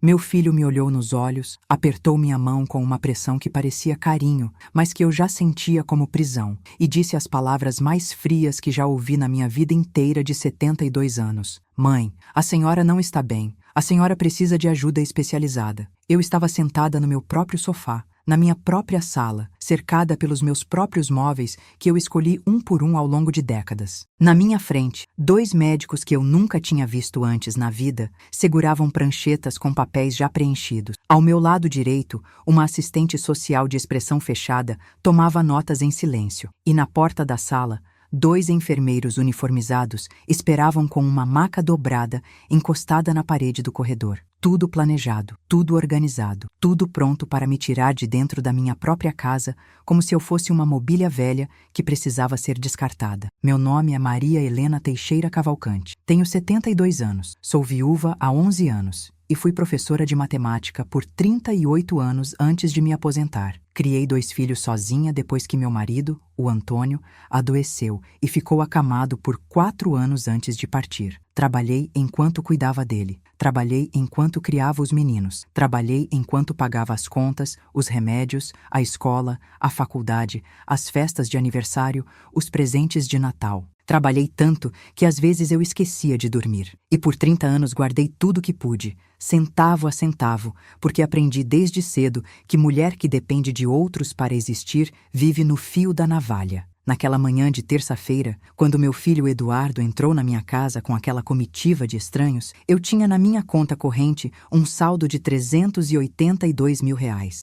Meu filho me olhou nos olhos, apertou minha mão com uma pressão que parecia carinho, mas que eu já sentia como prisão, e disse as palavras mais frias que já ouvi na minha vida inteira de 72 anos. Mãe, a senhora não está bem. A senhora precisa de ajuda especializada. Eu estava sentada no meu próprio sofá, na minha própria sala, cercada pelos meus próprios móveis que eu escolhi um por um ao longo de décadas. Na minha frente, 2 médicos que eu nunca tinha visto antes na vida seguravam pranchetas com papéis já preenchidos. Ao meu lado direito, uma assistente social de expressão fechada tomava notas em silêncio. E na porta da sala, 2 enfermeiros uniformizados esperavam com uma maca dobrada encostada na parede do corredor. Tudo planejado, tudo organizado, tudo pronto para me tirar de dentro da minha própria casa, como se eu fosse uma mobília velha que precisava ser descartada. Meu nome é Maria Helena Teixeira Cavalcante. Tenho 72 anos, sou viúva há 11 anos e fui professora de matemática por 38 anos antes de me aposentar. Criei 2 filhos sozinha depois que meu marido, o Antônio, adoeceu e ficou acamado por 4 anos antes de partir. Trabalhei enquanto cuidava dele. Trabalhei enquanto criava os meninos. Trabalhei enquanto pagava as contas, os remédios, a escola, a faculdade, as festas de aniversário, os presentes de Natal. Trabalhei tanto que às vezes eu esquecia de dormir. E por 30 anos guardei tudo que pude, centavo a centavo, porque aprendi desde cedo que mulher que depende de outros para existir vive no fio da navalha. Naquela manhã de terça-feira, quando meu filho Eduardo entrou na minha casa com aquela comitiva de estranhos, eu tinha na minha conta corrente um saldo de R$382 mil.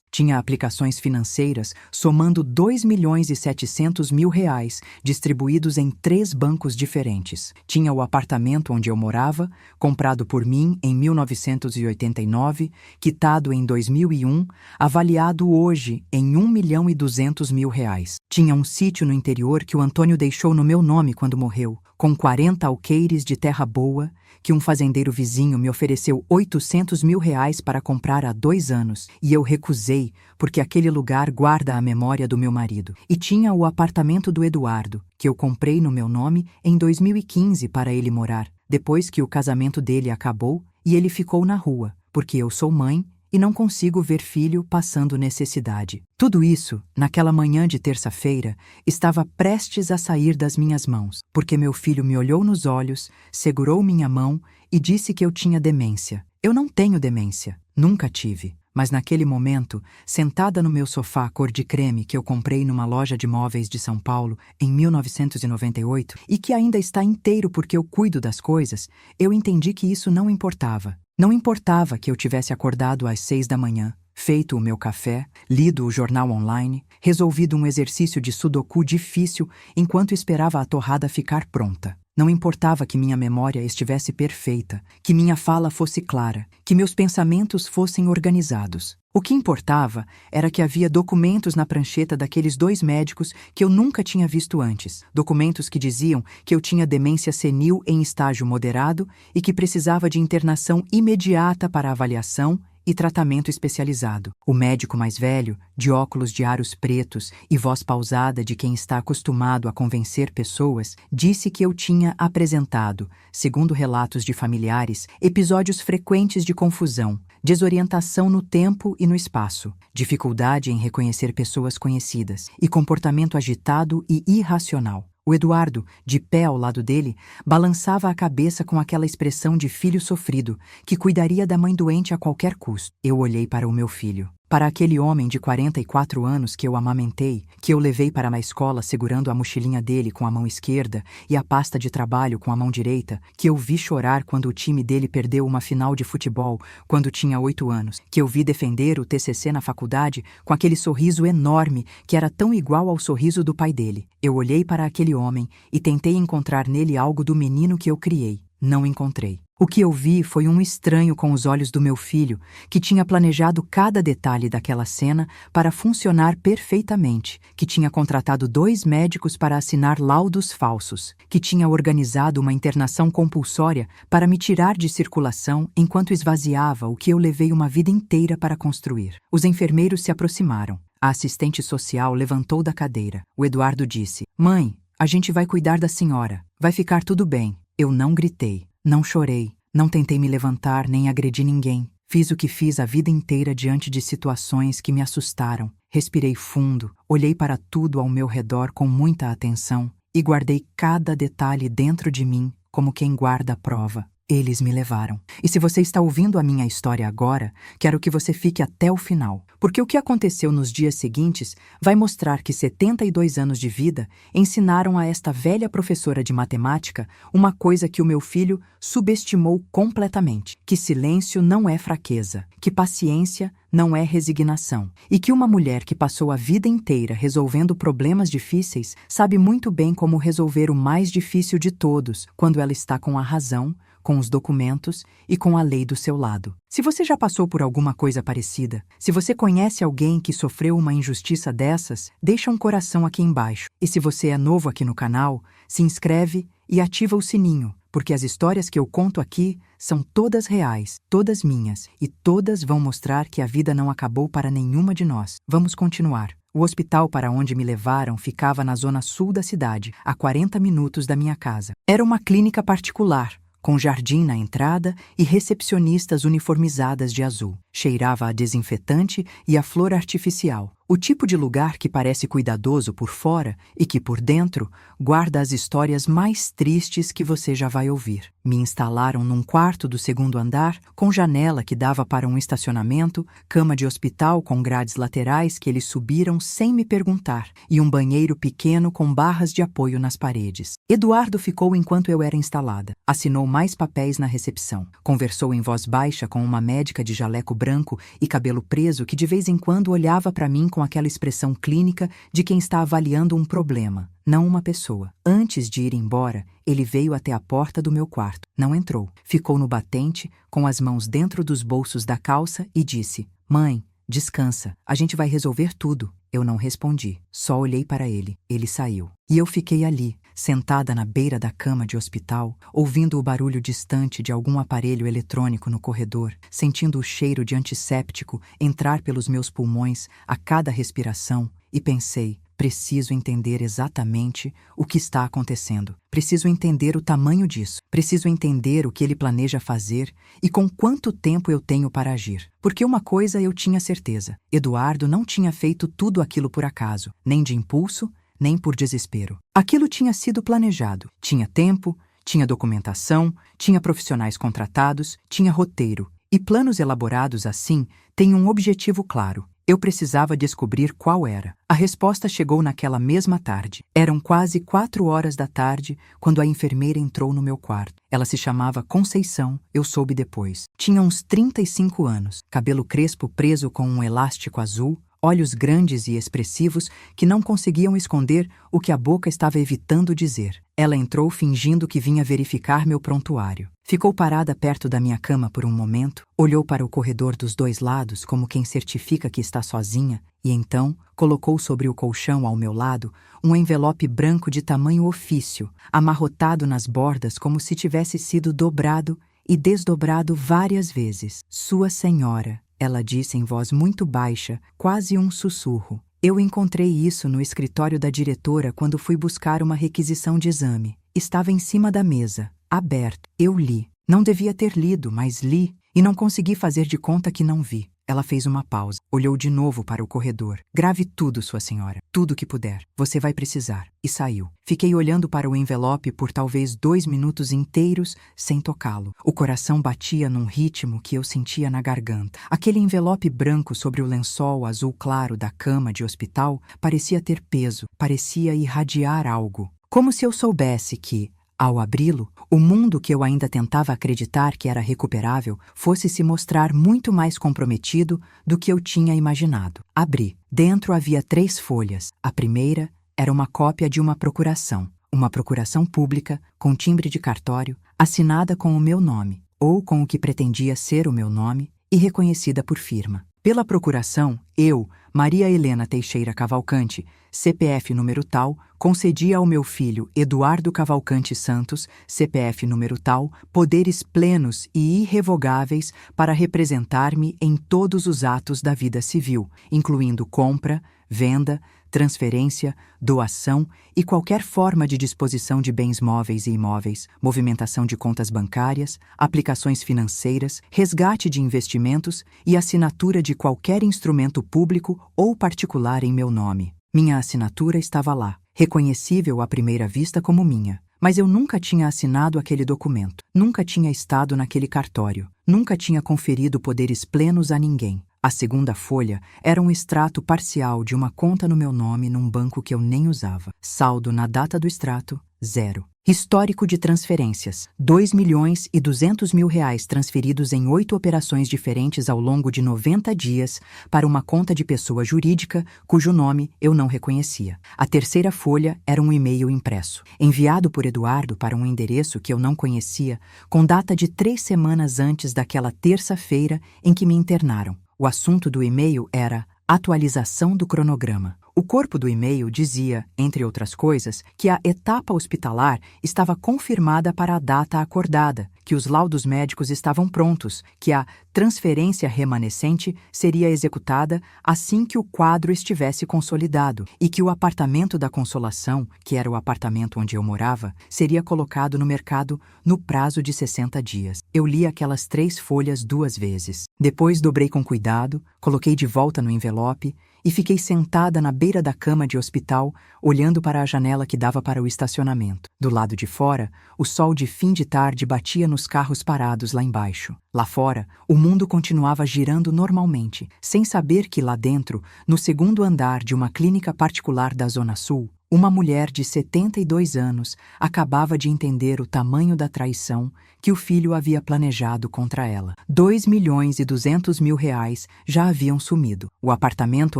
Tinha aplicações financeiras somando R$2.700.000, distribuídos em 3 bancos diferentes. Tinha o apartamento onde eu morava, comprado por mim em 1989, quitado em 2001, avaliado hoje em R$1.200.000. Tinha um sítio no interior que o Antônio deixou no meu nome quando morreu, com 40 alqueires de terra boa, que um fazendeiro vizinho me ofereceu R$800 mil para comprar há 2 anos, e eu recusei, porque aquele lugar guarda a memória do meu marido. E tinha o apartamento do Eduardo, que eu comprei no meu nome em 2015 para ele morar, depois que o casamento dele acabou e ele ficou na rua, porque eu sou mãe e não consigo ver filho passando necessidade. Tudo isso, naquela manhã de terça-feira, estava prestes a sair das minhas mãos, porque meu filho me olhou nos olhos, segurou minha mão e disse que eu tinha demência. Eu não tenho demência, nunca tive. Mas naquele momento, sentada no meu sofá cor de creme que eu comprei numa loja de móveis de São Paulo em 1998 e que ainda está inteiro porque eu cuido das coisas, eu entendi que isso não importava. Não importava que eu tivesse acordado às 6 da manhã, feito o meu café, lido o jornal online, resolvido um exercício de sudoku difícil enquanto esperava a torrada ficar pronta. Não importava que minha memória estivesse perfeita, que minha fala fosse clara, que meus pensamentos fossem organizados. O que importava era que havia documentos na prancheta daqueles 2 médicos que eu nunca tinha visto antes. Documentos que diziam que eu tinha demência senil em estágio moderado e que precisava de internação imediata para avaliação e tratamento especializado. O médico mais velho, de óculos de aros pretos e voz pausada de quem está acostumado a convencer pessoas, disse que eu tinha apresentado, segundo relatos de familiares, episódios frequentes de confusão, desorientação no tempo e no espaço, dificuldade em reconhecer pessoas conhecidas e comportamento agitado e irracional. O Eduardo, de pé ao lado dele, balançava a cabeça com aquela expressão de filho sofrido, que cuidaria da mãe doente a qualquer custo. Eu olhei para o meu filho. Para aquele homem de 44 anos que eu amamentei, que eu levei para a escola segurando a mochilinha dele com a mão esquerda e a pasta de trabalho com a mão direita, que eu vi chorar quando o time dele perdeu uma final de futebol quando tinha 8 anos, que eu vi defender o TCC na faculdade com aquele sorriso enorme que era tão igual ao sorriso do pai dele. Eu olhei para aquele homem e tentei encontrar nele algo do menino que eu criei. Não encontrei. O que eu vi foi um estranho com os olhos do meu filho, que tinha planejado cada detalhe daquela cena para funcionar perfeitamente, que tinha contratado 2 médicos para assinar laudos falsos, que tinha organizado uma internação compulsória para me tirar de circulação enquanto esvaziava o que eu levei uma vida inteira para construir. Os enfermeiros se aproximaram. A assistente social levantou da cadeira. O Eduardo disse: "Mãe, a gente vai cuidar da senhora. Vai ficar tudo bem." Eu não gritei. Não chorei, não tentei me levantar nem agredi ninguém. Fiz o que fiz a vida inteira diante de situações que me assustaram. Respirei fundo, olhei para tudo ao meu redor com muita atenção e guardei cada detalhe dentro de mim como quem guarda a prova. Eles me levaram. E se você está ouvindo a minha história agora, quero que você fique até o final, porque o que aconteceu nos dias seguintes vai mostrar que 72 anos de vida ensinaram a esta velha professora de matemática uma coisa que o meu filho subestimou completamente: que silêncio não é fraqueza, que paciência não é resignação, e que uma mulher que passou a vida inteira resolvendo problemas difíceis sabe muito bem como resolver o mais difícil de todos quando ela está com a razão, com os documentos e com a lei do seu lado. Se você já passou por alguma coisa parecida, se você conhece alguém que sofreu uma injustiça dessas, deixa um coração aqui embaixo. E se você é novo aqui no canal, se inscreve e ativa o sininho, porque as histórias que eu conto aqui são todas reais, todas minhas, e todas vão mostrar que a vida não acabou para nenhuma de nós. Vamos continuar. O hospital para onde me levaram ficava na zona sul da cidade, a 40 minutos da minha casa. Era uma clínica particular, com jardim na entrada e recepcionistas uniformizadas de azul. Cheirava a desinfetante e a flor artificial. O tipo de lugar que parece cuidadoso por fora e que, por dentro, guarda as histórias mais tristes que você já vai ouvir. Me instalaram num quarto do segundo andar, com janela que dava para um estacionamento, cama de hospital com grades laterais que eles subiram sem me perguntar, e um banheiro pequeno com barras de apoio nas paredes. Eduardo ficou enquanto eu era instalada. Assinou mais papéis na recepção. Conversou em voz baixa com uma médica de jaleco branco e cabelo preso que de vez em quando olhava para mim com aquela expressão clínica de quem está avaliando um problema, não uma pessoa. Antes de ir embora, ele veio até a porta do meu quarto. Não entrou. Ficou no batente, com as mãos dentro dos bolsos da calça e disse: "Mãe, descansa, a gente vai resolver tudo." Eu não respondi, só olhei para ele. Ele saiu. E eu fiquei ali, sentada na beira da cama de hospital, ouvindo o barulho distante de algum aparelho eletrônico no corredor, sentindo o cheiro de antisséptico entrar pelos meus pulmões a cada respiração, e pensei: preciso entender exatamente o que está acontecendo. Preciso entender o tamanho disso. Preciso entender o que ele planeja fazer e com quanto tempo eu tenho para agir. Porque uma coisa eu tinha certeza: Eduardo não tinha feito tudo aquilo por acaso, nem de impulso, nem por desespero. Aquilo tinha sido planejado. Tinha tempo, tinha documentação, tinha profissionais contratados, tinha roteiro. E planos elaborados assim têm um objetivo claro. Eu precisava descobrir qual era. A resposta chegou naquela mesma tarde. Eram quase 4 horas da tarde quando a enfermeira entrou no meu quarto. Ela se chamava Conceição, eu soube depois. Tinha uns 35 anos, cabelo crespo preso com um elástico azul, olhos grandes e expressivos que não conseguiam esconder o que a boca estava evitando dizer. Ela entrou fingindo que vinha verificar meu prontuário. Ficou parada perto da minha cama por um momento, olhou para o corredor dos dois lados como quem certifica que está sozinha e então colocou sobre o colchão ao meu lado um envelope branco de tamanho ofício, amarrotado nas bordas como se tivesse sido dobrado e desdobrado várias vezes. "Sua senhora", ela disse em voz muito baixa, quase um sussurro. Eu encontrei isso no escritório da diretora quando fui buscar uma requisição de exame. Estava em cima da mesa, aberto. Eu li. Não devia ter lido, mas li, e não consegui fazer de conta que não vi. Ela fez uma pausa, olhou de novo para o corredor. "Grave tudo, sua senhora. Tudo que puder. Você vai precisar." E saiu. Fiquei olhando para o envelope por talvez 2 minutos inteiros sem tocá-lo. O coração batia num ritmo que eu sentia na garganta. Aquele envelope branco sobre o lençol azul claro da cama de hospital parecia ter peso, parecia irradiar algo. Como se eu soubesse que, ao abri-lo, o mundo que eu ainda tentava acreditar que era recuperável fosse se mostrar muito mais comprometido do que eu tinha imaginado. Abri. Dentro havia 3 folhas. A primeira era uma cópia de uma procuração pública, com timbre de cartório, assinada com o meu nome, ou com o que pretendia ser o meu nome, e reconhecida por firma. Pela procuração, eu, Maria Helena Teixeira Cavalcante, CPF número tal, concedia ao meu filho Eduardo Cavalcante Santos, CPF número tal, poderes plenos e irrevogáveis para representar-me em todos os atos da vida civil, incluindo compra, venda, transferência, doação e qualquer forma de disposição de bens móveis e imóveis, movimentação de contas bancárias, aplicações financeiras, resgate de investimentos e assinatura de qualquer instrumento público ou particular em meu nome. Minha assinatura estava lá, reconhecível à primeira vista como minha. Mas eu nunca tinha assinado aquele documento, nunca tinha estado naquele cartório, nunca tinha conferido poderes plenos a ninguém. A segunda folha era um extrato parcial de uma conta no meu nome num banco que eu nem usava. Saldo na data do extrato, 0. Histórico de transferências: R$ 2.200.000 transferidos em 8 operações diferentes ao longo de 90 dias para uma conta de pessoa jurídica cujo nome eu não reconhecia. A terceira folha era um e-mail impresso, enviado por Eduardo para um endereço que eu não conhecia, com data de 3 semanas antes daquela terça-feira em que me internaram. O assunto do e-mail era atualização do cronograma. O corpo do e-mail dizia, entre outras coisas, que a etapa hospitalar estava confirmada para a data acordada, que os laudos médicos estavam prontos, que a transferência remanescente seria executada assim que o quadro estivesse consolidado e que o apartamento da Consolação, que era o apartamento onde eu morava, seria colocado no mercado no prazo de 60 dias. Eu li aquelas 3 folhas 2 vezes. Depois dobrei com cuidado, coloquei de volta no envelope e fiquei sentada na beira da cama de hospital, olhando para a janela que dava para o estacionamento. Do lado de fora, o sol de fim de tarde batia nos carros parados lá embaixo. Lá fora, o mundo continuava girando normalmente, sem saber que lá dentro, no segundo andar de uma clínica particular da Zona Sul, uma mulher de 72 anos acabava de entender o tamanho da traição que o filho havia planejado contra ela. R$ 2.200.000 já haviam sumido. O apartamento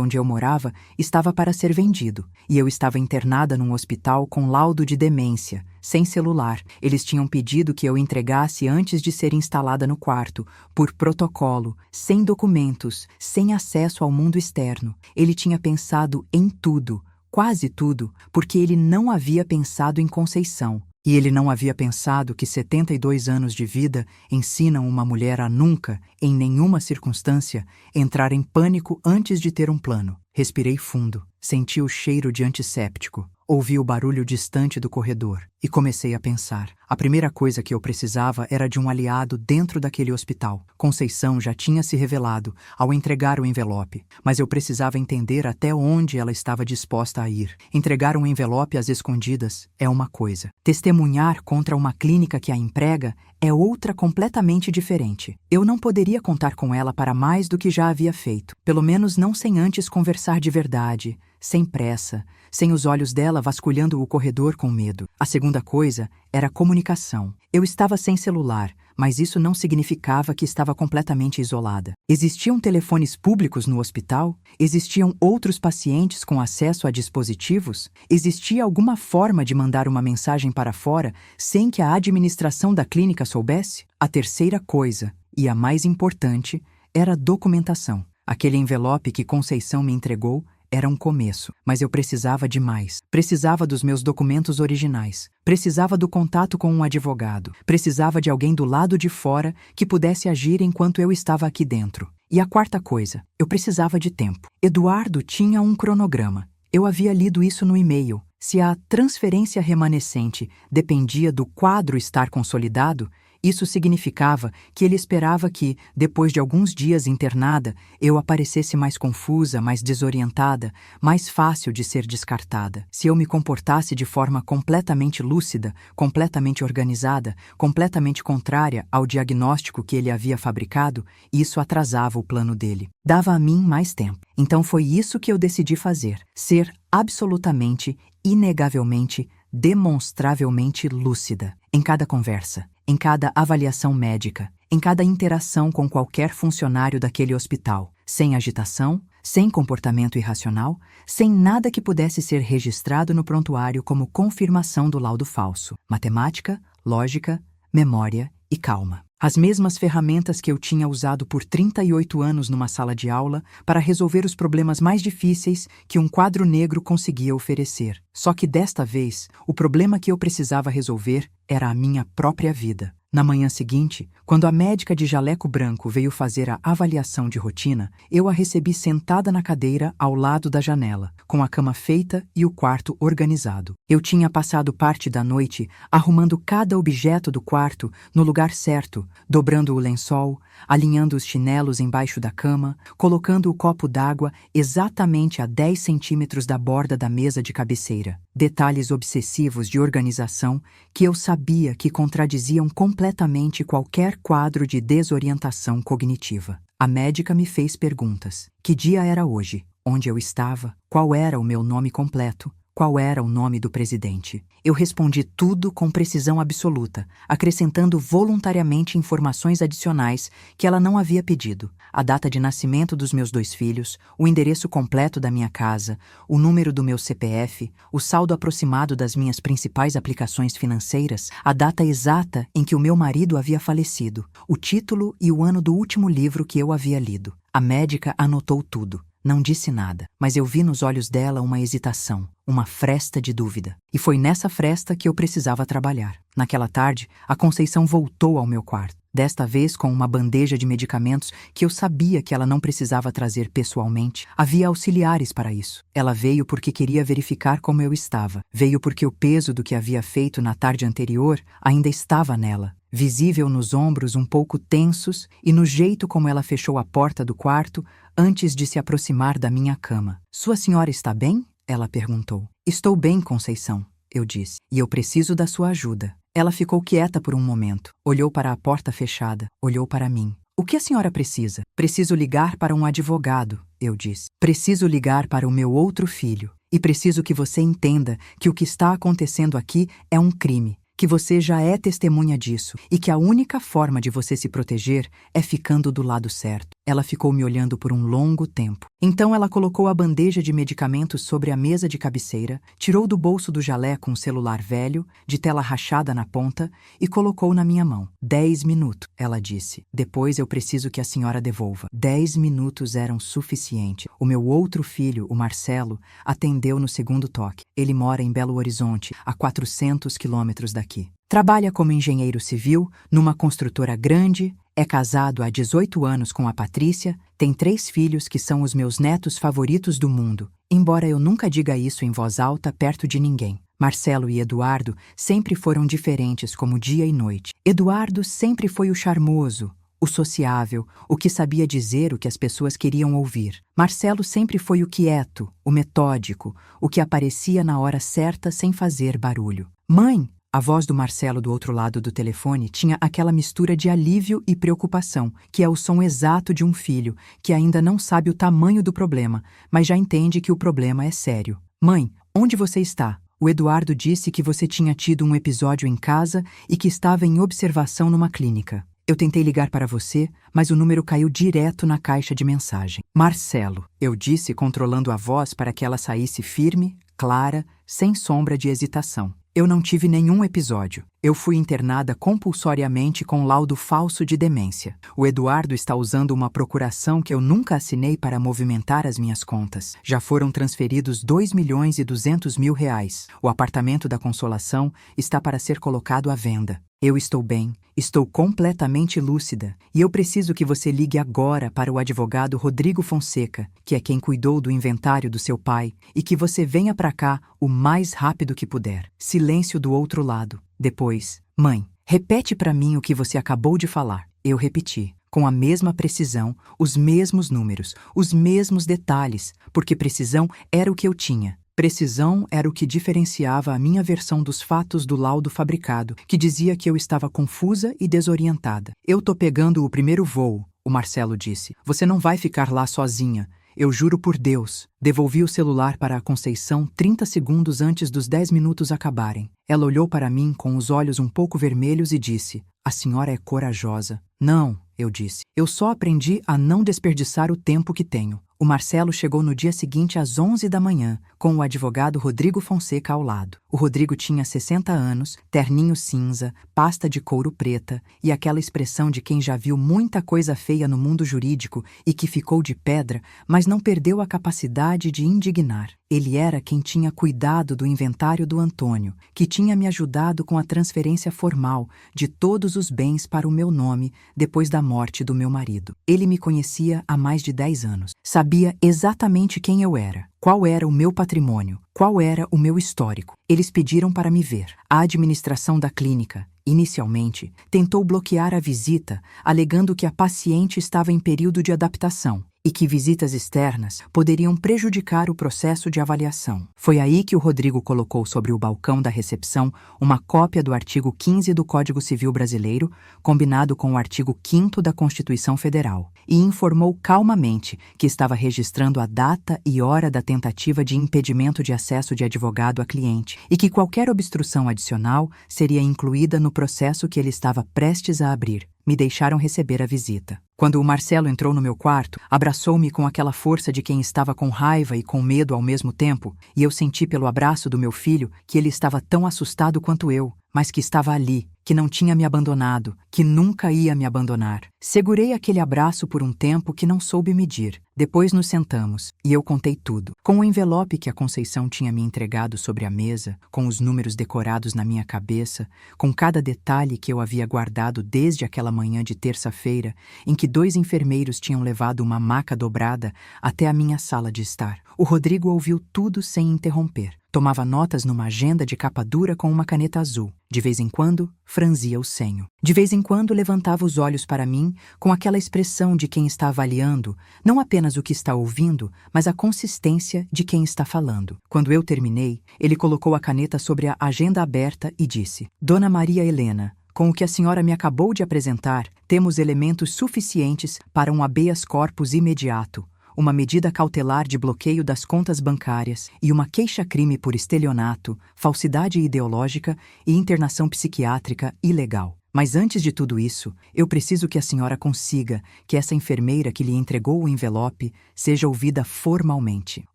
onde eu morava estava para ser vendido, e eu estava internada num hospital com laudo de demência, sem celular. Eles tinham pedido que eu entregasse antes de ser instalada no quarto, por protocolo, sem documentos, sem acesso ao mundo externo. Ele tinha pensado em tudo, quase tudo, porque ele não havia pensado em Conceição. E ele não havia pensado que 72 anos de vida ensinam uma mulher a nunca, em nenhuma circunstância, entrar em pânico antes de ter um plano. Respirei fundo, senti o cheiro de antisséptico, ouvi o barulho distante do corredor e comecei a pensar. A primeira coisa que eu precisava era de um aliado dentro daquele hospital. Conceição já tinha se revelado ao entregar o envelope, mas eu precisava entender até onde ela estava disposta a ir. Entregar um envelope às escondidas é uma coisa. Testemunhar contra uma clínica que a emprega é outra completamente diferente. Eu não poderia contar com ela para mais do que já havia feito, pelo menos não sem antes conversar de verdade, sem pressa, sem os olhos dela vasculhando o corredor com medo. A segunda coisa era comunicação. Eu estava sem celular, mas isso não significava que estava completamente isolada. Existiam telefones públicos no hospital? Existiam outros pacientes com acesso a dispositivos? Existia alguma forma de mandar uma mensagem para fora sem que a administração da clínica soubesse? A terceira coisa, e a mais importante, era documentação. Aquele envelope que Conceição me entregou era um começo, mas eu precisava de mais. Precisava dos meus documentos originais. Precisava do contato com um advogado. Precisava de alguém do lado de fora que pudesse agir enquanto eu estava aqui dentro. E a quarta coisa, eu precisava de tempo. Eduardo tinha um cronograma. Eu havia lido isso no e-mail. Se a transferência remanescente dependia do quadro estar consolidado, isso significava que ele esperava que, depois de alguns dias internada, eu aparecesse mais confusa, mais desorientada, mais fácil de ser descartada. Se eu me comportasse de forma completamente lúcida, completamente organizada, completamente contrária ao diagnóstico que ele havia fabricado, isso atrasava o plano dele. Dava a mim mais tempo. Então foi isso que eu decidi fazer: ser absolutamente, inegavelmente, demonstravelmente lúcida. Em cada conversa, em cada avaliação médica, em cada interação com qualquer funcionário daquele hospital, sem agitação, sem comportamento irracional, sem nada que pudesse ser registrado no prontuário como confirmação do laudo falso. Matemática, lógica, memória e calma. As mesmas ferramentas que eu tinha usado por 38 anos numa sala de aula para resolver os problemas mais difíceis que um quadro negro conseguia oferecer. Só que desta vez, o problema que eu precisava resolver era a minha própria vida. Na manhã seguinte, quando a médica de jaleco branco veio fazer a avaliação de rotina, eu a recebi sentada na cadeira ao lado da janela, com a cama feita e o quarto organizado. Eu tinha passado parte da noite arrumando cada objeto do quarto no lugar certo, dobrando o lençol, alinhando os chinelos embaixo da cama, colocando o copo d'água exatamente a 10 centímetros da borda da mesa de cabeceira. Detalhes obsessivos de organização que eu sabia que contradiziam completamente qualquer quadro de desorientação cognitiva. A médica me fez perguntas. Que dia era hoje? Onde eu estava? Qual era o meu nome completo? Qual era o nome do presidente? Eu respondi tudo com precisão absoluta, acrescentando voluntariamente informações adicionais que ela não havia pedido. A data de nascimento dos meus 2 filhos, o endereço completo da minha casa, o número do meu CPF, o saldo aproximado das minhas principais aplicações financeiras, a data exata em que o meu marido havia falecido, o título e o ano do último livro que eu havia lido. A médica anotou tudo. Não disse nada, mas eu vi nos olhos dela uma hesitação, uma fresta de dúvida. E foi nessa fresta que eu precisava trabalhar. Naquela tarde, a Conceição voltou ao meu quarto, desta vez com uma bandeja de medicamentos que eu sabia que ela não precisava trazer pessoalmente. Havia auxiliares para isso. Ela veio porque queria verificar como eu estava. Veio porque o peso do que havia feito na tarde anterior ainda estava nela, visível nos ombros um pouco tensos e no jeito como ela fechou a porta do quarto antes de se aproximar da minha cama. "Sua senhora está bem?" ela perguntou. "Estou bem, Conceição", eu disse, "e eu preciso da sua ajuda." Ela ficou quieta por um momento, olhou para a porta fechada, olhou para mim. "O que a senhora precisa?" "Preciso ligar para um advogado", eu disse. "Preciso ligar para o meu outro filho. E preciso que você entenda que o que está acontecendo aqui é um crime, que você já é testemunha disso e que a única forma de você se proteger é ficando do lado certo." Ela ficou me olhando por um longo tempo. Então ela colocou a bandeja de medicamentos sobre a mesa de cabeceira, tirou do bolso do jaleco um celular velho, de tela rachada na ponta, e colocou na minha mão. 10 minutos, ela disse. "Depois eu preciso que a senhora devolva." 10 minutos eram suficiente. O meu outro filho, o Marcelo, atendeu no segundo toque. Ele mora em Belo Horizonte, a 400 quilômetros daqui. Trabalha como engenheiro civil numa construtora grande, é casado há 18 anos com a Patrícia, tem 3 filhos que são os meus netos favoritos do mundo, embora eu nunca diga isso em voz alta perto de ninguém. Marcelo e Eduardo sempre foram diferentes como dia e noite. Eduardo sempre foi o charmoso, o sociável, o que sabia dizer o que as pessoas queriam ouvir. Marcelo sempre foi o quieto, o metódico, o que aparecia na hora certa sem fazer barulho. "Mãe!" A voz do Marcelo do outro lado do telefone tinha aquela mistura de alívio e preocupação, que é o som exato de um filho, que ainda não sabe o tamanho do problema, mas já entende que o problema é sério. "Mãe, onde você está? O Eduardo disse que você tinha tido um episódio em casa e que estava em observação numa clínica. Eu tentei ligar para você, mas o número caiu direto na caixa de mensagem." "Marcelo", eu disse, controlando a voz para que ela saísse firme, clara, sem sombra de hesitação. "Eu não tive nenhum episódio. Eu fui internada compulsoriamente com laudo falso de demência. O Eduardo está usando uma procuração que eu nunca assinei para movimentar as minhas contas. Já foram transferidos R$ 2.200.000. O apartamento da Consolação está para ser colocado à venda. Eu estou bem, estou completamente lúcida, e eu preciso que você ligue agora para o advogado Rodrigo Fonseca, que é quem cuidou do inventário do seu pai, e que você venha para cá o mais rápido que puder." Silêncio do outro lado. Depois, "Mãe, repete para mim o que você acabou de falar." Eu repeti, com a mesma precisão, os mesmos números, os mesmos detalhes, porque precisão era o que eu tinha. Precisão era o que diferenciava a minha versão dos fatos do laudo fabricado, que dizia que eu estava confusa e desorientada. "Eu tô pegando o primeiro voo", o Marcelo disse. "Você não vai ficar lá sozinha. Eu juro por Deus." Devolvi o celular para a Conceição 30 segundos antes dos 10 minutos acabarem. Ela olhou para mim com os olhos um pouco vermelhos e disse: "A senhora é corajosa." "Não", eu disse. "Eu só aprendi a não desperdiçar o tempo que tenho." O Marcelo chegou no dia seguinte às 11 da manhã, com o advogado Rodrigo Fonseca ao lado. O Rodrigo tinha 60 anos, terninho cinza, pasta de couro preta e aquela expressão de quem já viu muita coisa feia no mundo jurídico e que ficou de pedra, mas não perdeu a capacidade de indignar. Ele era quem tinha cuidado do inventário do Antônio, que tinha me ajudado com a transferência formal de todos os bens para o meu nome depois da morte do meu marido. Ele me conhecia há mais de 10 anos. Sabia exatamente quem eu era, qual era o meu patrimônio, qual era o meu histórico. Eles pediram para me ver. A administração da clínica, inicialmente, tentou bloquear a visita, alegando que a paciente estava em período de adaptação e que visitas externas poderiam prejudicar o processo de avaliação. Foi aí que o Rodrigo colocou sobre o balcão da recepção uma cópia do artigo 15 do Código Civil Brasileiro, combinado com o artigo 5º da Constituição Federal, e informou calmamente que estava registrando a data e hora da tentativa de impedimento de acesso de advogado a cliente e que qualquer obstrução adicional seria incluída no processo que ele estava prestes a abrir. Me deixaram receber a visita. Quando o Marcelo entrou no meu quarto, abraçou-me com aquela força de quem estava com raiva e com medo ao mesmo tempo, e eu senti pelo abraço do meu filho que ele estava tão assustado quanto eu, mas que estava ali, que não tinha me abandonado, que nunca ia me abandonar. Segurei aquele abraço por um tempo que não soube medir. Depois nos sentamos, e eu contei tudo. Com o envelope que a Conceição tinha me entregado sobre a mesa, com os números decorados na minha cabeça, com cada detalhe que eu havia guardado desde aquela manhã de terça-feira, em que 2 enfermeiros tinham levado uma maca dobrada até a minha sala de estar. O Rodrigo ouviu tudo sem interromper. Tomava notas numa agenda de capa dura com uma caneta azul. De vez em quando, franzia o senho. De vez em quando, levantava os olhos para mim com aquela expressão de quem está avaliando, não apenas o que está ouvindo, mas a consistência de quem está falando. Quando eu terminei, ele colocou a caneta sobre a agenda aberta e disse: Dona Maria Helena, com o que a senhora me acabou de apresentar, temos elementos suficientes para um habeas corpus imediato, uma medida cautelar de bloqueio das contas bancárias e uma queixa-crime por estelionato, falsidade ideológica e internação psiquiátrica ilegal. Mas antes de tudo isso, eu preciso que a senhora consiga que essa enfermeira que lhe entregou o envelope seja ouvida formalmente.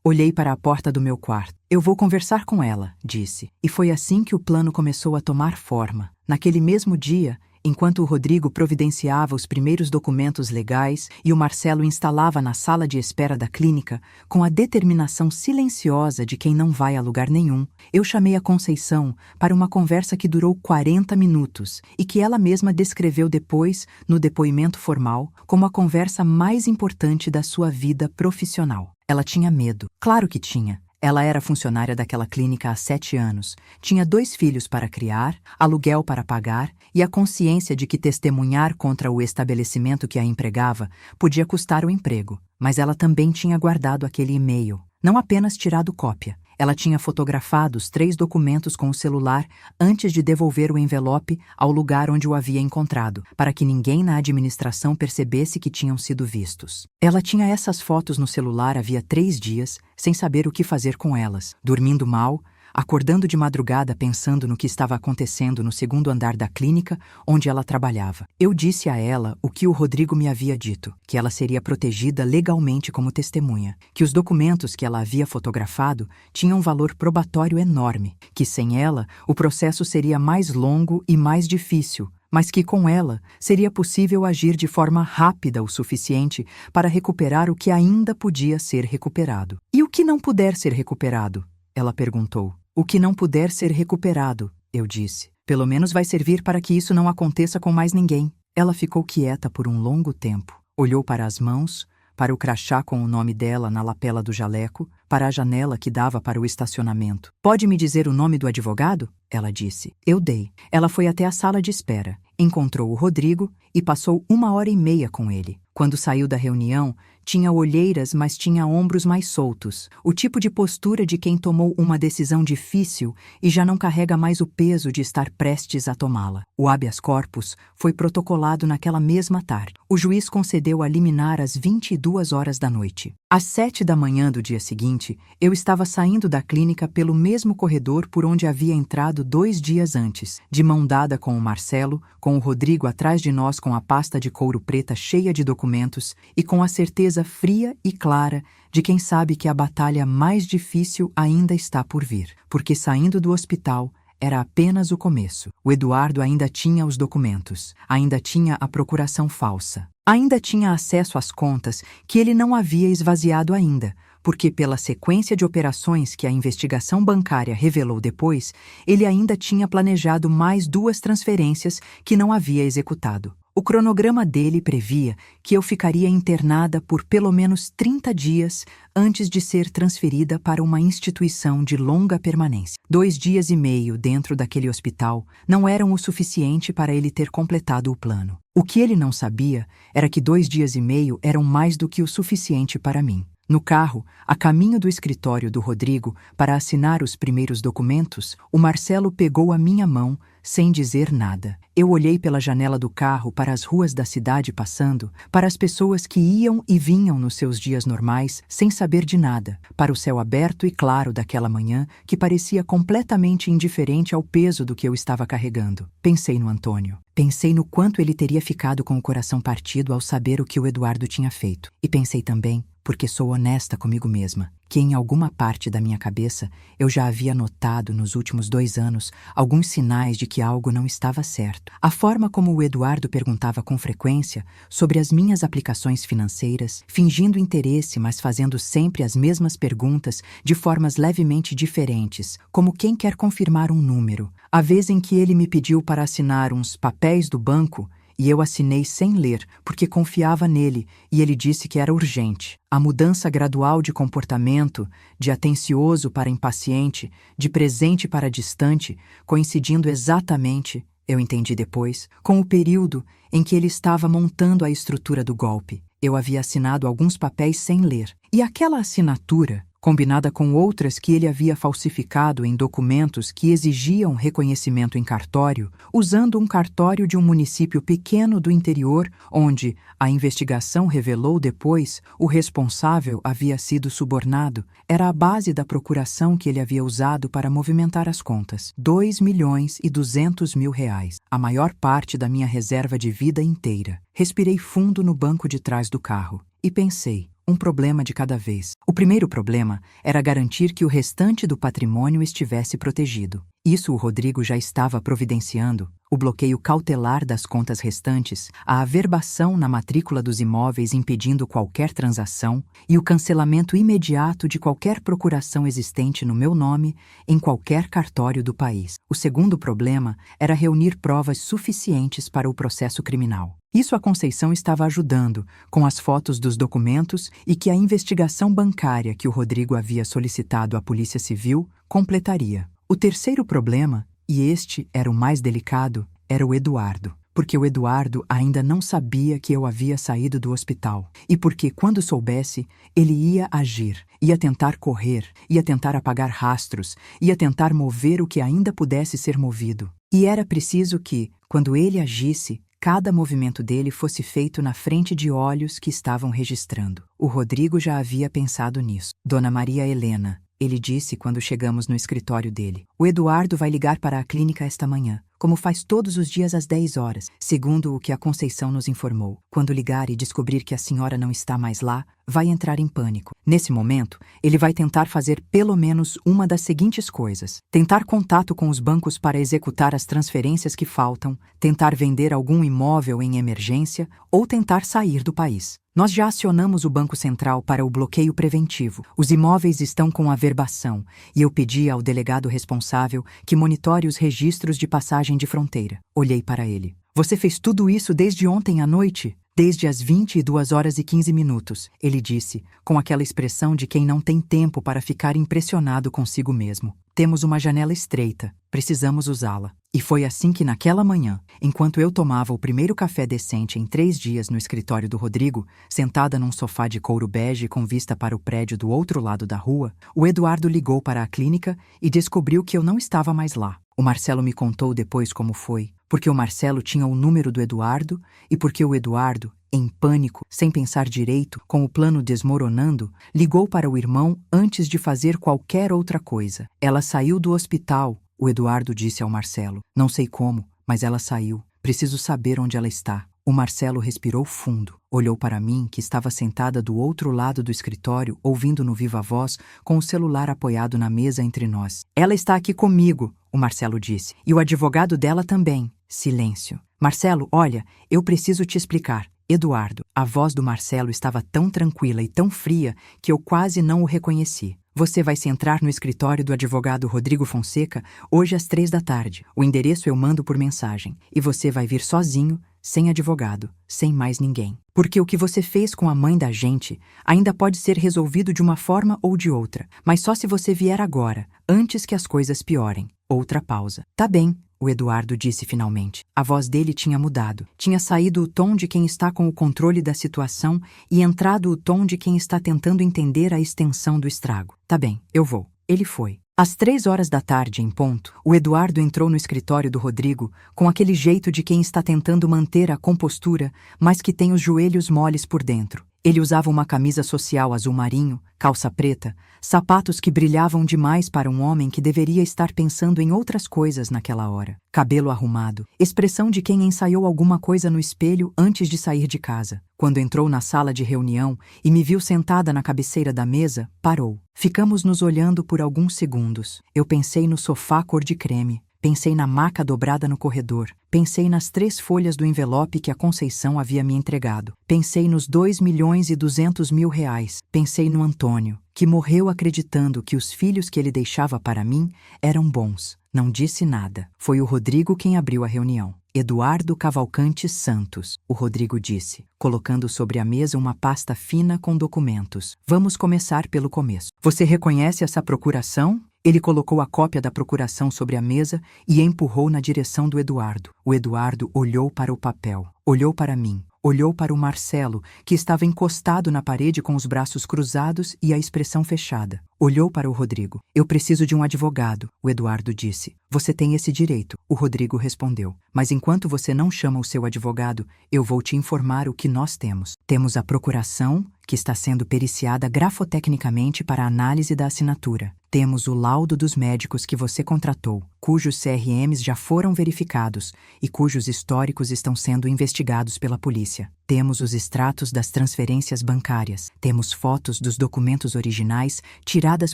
Olhei para a porta do meu quarto. Eu vou conversar com ela, disse. E foi assim que o plano começou a tomar forma. Naquele mesmo dia, enquanto o Rodrigo providenciava os primeiros documentos legais e o Marcelo instalava na sala de espera da clínica, com a determinação silenciosa de quem não vai a lugar nenhum, eu chamei a Conceição para uma conversa que durou 40 minutos e que ela mesma descreveu depois, no depoimento formal, como a conversa mais importante da sua vida profissional. Ela tinha medo. Claro que tinha. Ela era funcionária daquela clínica há 7 anos, tinha 2 filhos para criar, aluguel para pagar e a consciência de que testemunhar contra o estabelecimento que a empregava podia custar o emprego. Mas ela também tinha guardado aquele e-mail, não apenas tirado cópia. Ela tinha fotografado os 3 documentos com o celular antes de devolver o envelope ao lugar onde o havia encontrado, para que ninguém na administração percebesse que tinham sido vistos. Ela tinha essas fotos no celular havia 3 dias, sem saber o que fazer com elas, dormindo mal, acordando de madrugada pensando no que estava acontecendo no 2º andar da clínica onde ela trabalhava. Eu disse a ela o que o Rodrigo me havia dito, que ela seria protegida legalmente como testemunha, que os documentos que ela havia fotografado tinham um valor probatório enorme, que sem ela o processo seria mais longo e mais difícil, mas que com ela seria possível agir de forma rápida o suficiente para recuperar o que ainda podia ser recuperado. E o que não puder ser recuperado? Ela perguntou. O que não puder ser recuperado, eu disse. Pelo menos vai servir para que isso não aconteça com mais ninguém. Ela ficou quieta por um longo tempo. Olhou para as mãos, para o crachá com o nome dela na lapela do jaleco, para a janela que dava para o estacionamento. Pode me dizer o nome do advogado? Ela disse. Eu dei. Ela foi até a sala de espera, encontrou o Rodrigo e passou 1h30 com ele. Quando saiu da reunião, tinha olheiras, mas tinha ombros mais soltos, o tipo de postura de quem tomou uma decisão difícil e já não carrega mais o peso de estar prestes a tomá-la. O habeas corpus foi protocolado naquela mesma tarde. O juiz concedeu a liminar às 22h da noite. Às 7 da manhã do dia seguinte, eu estava saindo da clínica pelo mesmo corredor por onde havia entrado 2 dias antes, de mão dada com o Marcelo, com o Rodrigo atrás de nós com a pasta de couro preta cheia de documentos e com a certeza certeza fria e clara de quem sabe que a batalha mais difícil ainda está por vir, porque saindo do hospital era apenas o começo. O Eduardo ainda tinha os documentos, ainda tinha a procuração falsa, ainda tinha acesso às contas que ele não havia esvaziado ainda, porque pela sequência de operações que a investigação bancária revelou depois, ele ainda tinha planejado mais 2 transferências que não havia executado. O cronograma dele previa que eu ficaria internada por pelo menos 30 dias antes de ser transferida para uma instituição de longa permanência. 2 dias e meio dentro daquele hospital não eram o suficiente para ele ter completado o plano. O que ele não sabia era que 2 dias e meio eram mais do que o suficiente para mim. No carro, a caminho do escritório do Rodrigo para assinar os primeiros documentos, o Marcelo pegou a minha mão sem dizer nada. Eu olhei pela janela do carro para as ruas da cidade passando, para as pessoas que iam e vinham nos seus dias normais sem saber de nada, para o céu aberto e claro daquela manhã que parecia completamente indiferente ao peso do que eu estava carregando. Pensei no Antônio. Pensei no quanto ele teria ficado com o coração partido ao saber o que o Eduardo tinha feito. E pensei também, porque sou honesta comigo mesma, que em alguma parte da minha cabeça eu já havia notado nos últimos 2 anos alguns sinais de que algo não estava certo. A forma como o Eduardo perguntava com frequência sobre as minhas aplicações financeiras, fingindo interesse, mas fazendo sempre as mesmas perguntas de formas levemente diferentes, como quem quer confirmar um número. A vez em que ele me pediu para assinar uns papéis do banco, e eu assinei sem ler, porque confiava nele, e ele disse que era urgente. A mudança gradual de comportamento, de atencioso para impaciente, de presente para distante, coincidindo exatamente, eu entendi depois, com o período em que ele estava montando a estrutura do golpe. Eu havia assinado alguns papéis sem ler, e aquela assinatura, combinada com outras que ele havia falsificado em documentos que exigiam reconhecimento em cartório, usando um cartório de um município pequeno do interior, onde, a investigação revelou depois, o responsável havia sido subornado, era a base da procuração que ele havia usado para movimentar as contas. 2.200.000 reais, a maior parte da minha reserva de vida inteira. Respirei fundo no banco de trás do carro e pensei, um problema de cada vez. O primeiro problema era garantir que o restante do patrimônio estivesse protegido. Isso o Rodrigo já estava providenciando. O bloqueio cautelar das contas restantes, a averbação na matrícula dos imóveis impedindo qualquer transação e o cancelamento imediato de qualquer procuração existente no meu nome em qualquer cartório do país. O segundo problema era reunir provas suficientes para o processo criminal. Isso a Conceição estava ajudando, com as fotos dos documentos e que a investigação bancária que o Rodrigo havia solicitado à Polícia Civil completaria. O terceiro problema, e este era o mais delicado, era o Eduardo. Porque o Eduardo ainda não sabia que eu havia saído do hospital. E porque, quando soubesse, ele ia agir, ia tentar correr, ia tentar apagar rastros, ia tentar mover o que ainda pudesse ser movido. E era preciso que, quando ele agisse, cada movimento dele fosse feito na frente de olhos que estavam registrando. O Rodrigo já havia pensado nisso. Dona Maria Helena, ele disse quando chegamos no escritório dele. O Eduardo vai ligar para a clínica esta manhã, como faz todos os dias às 10 horas, segundo o que a Conceição nos informou. Quando ligar e descobrir que a senhora não está mais lá, vai entrar em pânico. Nesse momento, ele vai tentar fazer pelo menos uma das seguintes coisas: tentar contato com os bancos para executar as transferências que faltam, tentar vender algum imóvel em emergência ou tentar sair do país. Nós já acionamos o Banco Central para o bloqueio preventivo. Os imóveis estão com averbação e eu pedi ao delegado responsável que monitore os registros de passagem de fronteira. Olhei para ele. Você fez tudo isso desde ontem à noite? Desde as 22h15, ele disse, com aquela expressão de quem não tem tempo para ficar impressionado consigo mesmo. Temos uma janela estreita, precisamos usá-la. E foi assim que naquela manhã, enquanto eu tomava o primeiro café decente em 3 dias no escritório do Rodrigo, sentada num sofá de couro bege com vista para o prédio do outro lado da rua, o Eduardo ligou para a clínica e descobriu que eu não estava mais lá. O Marcelo me contou depois como foi, porque o Marcelo tinha o número do Eduardo e porque o Eduardo, em pânico, sem pensar direito, com o plano desmoronando, ligou para o irmão antes de fazer qualquer outra coisa. Ela saiu do hospital, o Eduardo disse ao Marcelo. Não sei como, mas ela saiu. Preciso saber onde ela está. O Marcelo respirou fundo, olhou para mim, que estava sentada do outro lado do escritório, ouvindo no viva voz, com o celular apoiado na mesa entre nós. Ela está aqui comigo, o Marcelo disse, e o advogado dela também. Silêncio. Marcelo, olha, eu preciso te explicar. Eduardo. A voz do Marcelo estava tão tranquila e tão fria que eu quase não o reconheci. Você vai se entrar no escritório do advogado Rodrigo Fonseca hoje às 3 da tarde. O endereço eu mando por mensagem. E você vai vir sozinho, sem advogado, sem mais ninguém. Porque o que você fez com a mãe da gente ainda pode ser resolvido de uma forma ou de outra, mas só se você vier agora, antes que as coisas piorem. Outra pausa. Tá bem, o Eduardo disse finalmente. A voz dele tinha mudado. Tinha saído o tom de quem está com o controle da situação e entrado o tom de quem está tentando entender a extensão do estrago. Tá bem, eu vou. Ele foi. Às 3 horas da tarde, em ponto, o Eduardo entrou no escritório do Rodrigo com aquele jeito de quem está tentando manter a compostura, mas que tem os joelhos moles por dentro. Ele usava uma camisa social azul marinho, calça preta, sapatos que brilhavam demais para um homem que deveria estar pensando em outras coisas naquela hora. Cabelo arrumado, expressão de quem ensaiou alguma coisa no espelho antes de sair de casa. Quando entrou na sala de reunião e me viu sentada na cabeceira da mesa, parou. Ficamos nos olhando por alguns segundos. Eu pensei no sofá cor de creme. Pensei na maca dobrada no corredor. Pensei nas 3 folhas do envelope que a Conceição havia me entregado. Pensei nos 2.200.000 reais. Pensei no Antônio, que morreu acreditando que os filhos que ele deixava para mim eram bons. Não disse nada. Foi o Rodrigo quem abriu a reunião. Eduardo Cavalcante Santos, o Rodrigo disse, colocando sobre a mesa uma pasta fina com documentos. Vamos começar pelo começo. Você reconhece essa procuração? Ele colocou a cópia da procuração sobre a mesa e empurrou na direção do Eduardo. O Eduardo olhou para o papel, olhou para mim, olhou para o Marcelo, que estava encostado na parede com os braços cruzados e a expressão fechada. Olhou para o Rodrigo. Eu preciso de um advogado, o Eduardo disse. Você tem esse direito, o Rodrigo respondeu. Mas enquanto você não chama o seu advogado, eu vou te informar o que nós temos. Temos a procuração, que está sendo periciada grafotecnicamente para a análise da assinatura. Temos o laudo dos médicos que você contratou, cujos CRMs já foram verificados e cujos históricos estão sendo investigados pela polícia. Temos os extratos das transferências bancárias. Temos fotos dos documentos originais tiradas